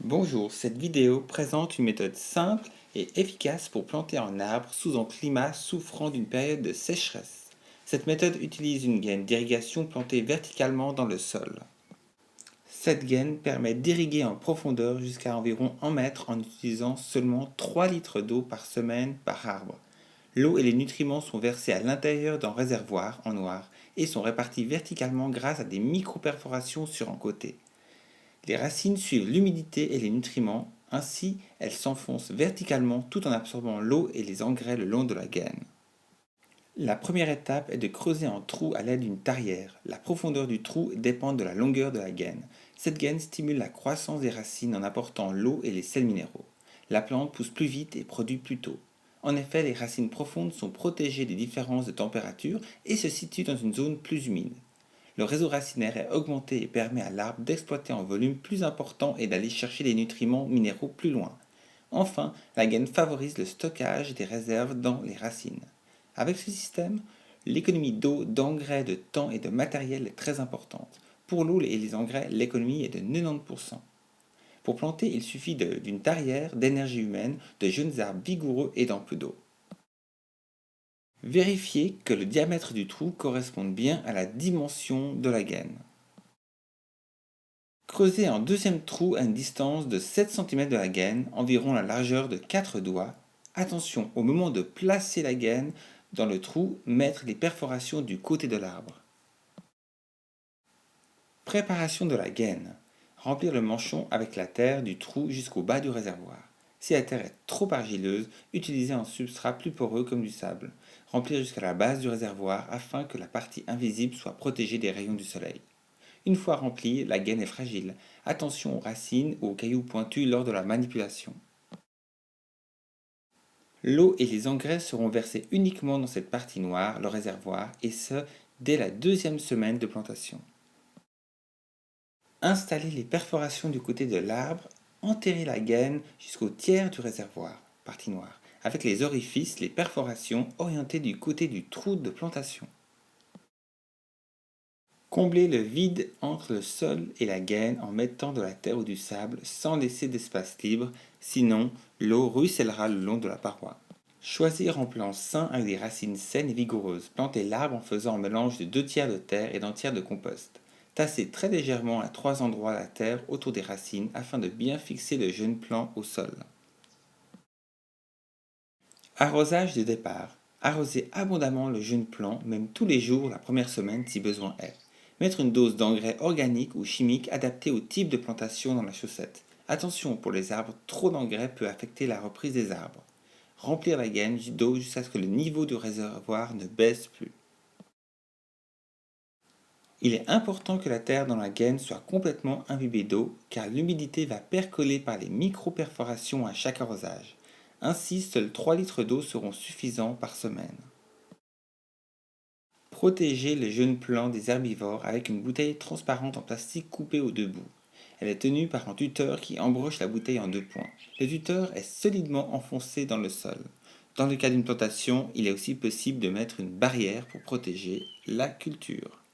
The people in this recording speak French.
Bonjour, cette vidéo présente une méthode simple et efficace pour planter un arbre sous un climat souffrant d'une période de sécheresse. Cette méthode utilise une gaine d'irrigation plantée verticalement dans le sol. Cette gaine permet d'irriguer en profondeur jusqu'à environ 1 mètre en utilisant seulement 3 litres d'eau par semaine par arbre. L'eau et les nutriments sont versés à l'intérieur d'un réservoir en noir et sont répartis verticalement grâce à des micro-perforations sur un côté. Les racines suivent l'humidité et les nutriments, ainsi elles s'enfoncent verticalement tout en absorbant l'eau et les engrais le long de la gaine. La première étape est de creuser un trou à l'aide d'une tarière. La profondeur du trou dépend de la longueur de la gaine. Cette gaine stimule la croissance des racines en apportant l'eau et les sels minéraux. La plante pousse plus vite et produit plus tôt. En effet, les racines profondes sont protégées des différences de température et se situent dans une zone plus humide. Le réseau racinaire est augmenté et permet à l'arbre d'exploiter un volume plus important et d'aller chercher les nutriments minéraux plus loin. Enfin, la gaine favorise le stockage des réserves dans les racines. Avec ce système, l'économie d'eau, d'engrais, de temps et de matériel est très importante. Pour l'eau et les engrais, l'économie est de 90%. Pour planter, il suffit d'une tarière, d'énergie humaine, de jeunes arbres vigoureux et d'un peu d'eau. Vérifiez que le diamètre du trou corresponde bien à la dimension de la gaine. Creusez un deuxième trou à une distance de 7 cm de la gaine, environ la largeur de 4 doigts. Attention, au moment de placer la gaine dans le trou, mettre les perforations du côté de l'arbre. Préparation de la gaine. Remplir le manchon avec la terre du trou jusqu'au bas du réservoir. Si la terre est trop argileuse, utilisez un substrat plus poreux comme du sable. Remplir jusqu'à la base du réservoir afin que la partie invisible soit protégée des rayons du soleil. Une fois remplie, la gaine est fragile. Attention aux racines ou aux cailloux pointus lors de la manipulation. L'eau et les engrais seront versés uniquement dans cette partie noire, le réservoir, et ce, dès la deuxième semaine de plantation. Installez les perforations du côté de l'arbre, enterrez la gaine jusqu'au tiers du réservoir, partie noire, avec les orifices, les perforations orientées du côté du trou de plantation. Comblez le vide entre le sol et la gaine en mettant de la terre ou du sable sans laisser d'espace libre, sinon l'eau ruissellera le long de la paroi. Choisir un plan sain avec des racines saines et vigoureuses. Plantez l'arbre en faisant un mélange de 2 tiers de terre et d'un tiers de compost. Tassez très légèrement à 3 endroits la terre autour des racines afin de bien fixer le jeune plant au sol. Arrosage de départ. Arrosez abondamment le jeune plant, même tous les jours la première semaine si besoin est. Mettre une dose d'engrais organique ou chimique adaptée au type de plantation dans la chaussette. Attention, pour les arbres, trop d'engrais peut affecter la reprise des arbres. Remplir la gaine d'eau jusqu'à ce que le niveau du réservoir ne baisse plus. Il est important que la terre dans la gaine soit complètement imbibée d'eau car l'humidité va percoler par les micro-perforations à chaque arrosage. Ainsi, seuls 3 litres d'eau seront suffisants par semaine. Protégez les jeunes plants des herbivores avec une bouteille transparente en plastique coupée aux deux bouts. Elle est tenue par un tuteur qui embroche la bouteille en 2 points. Le tuteur est solidement enfoncé dans le sol. Dans le cas d'une plantation, il est aussi possible de mettre une barrière pour protéger la culture.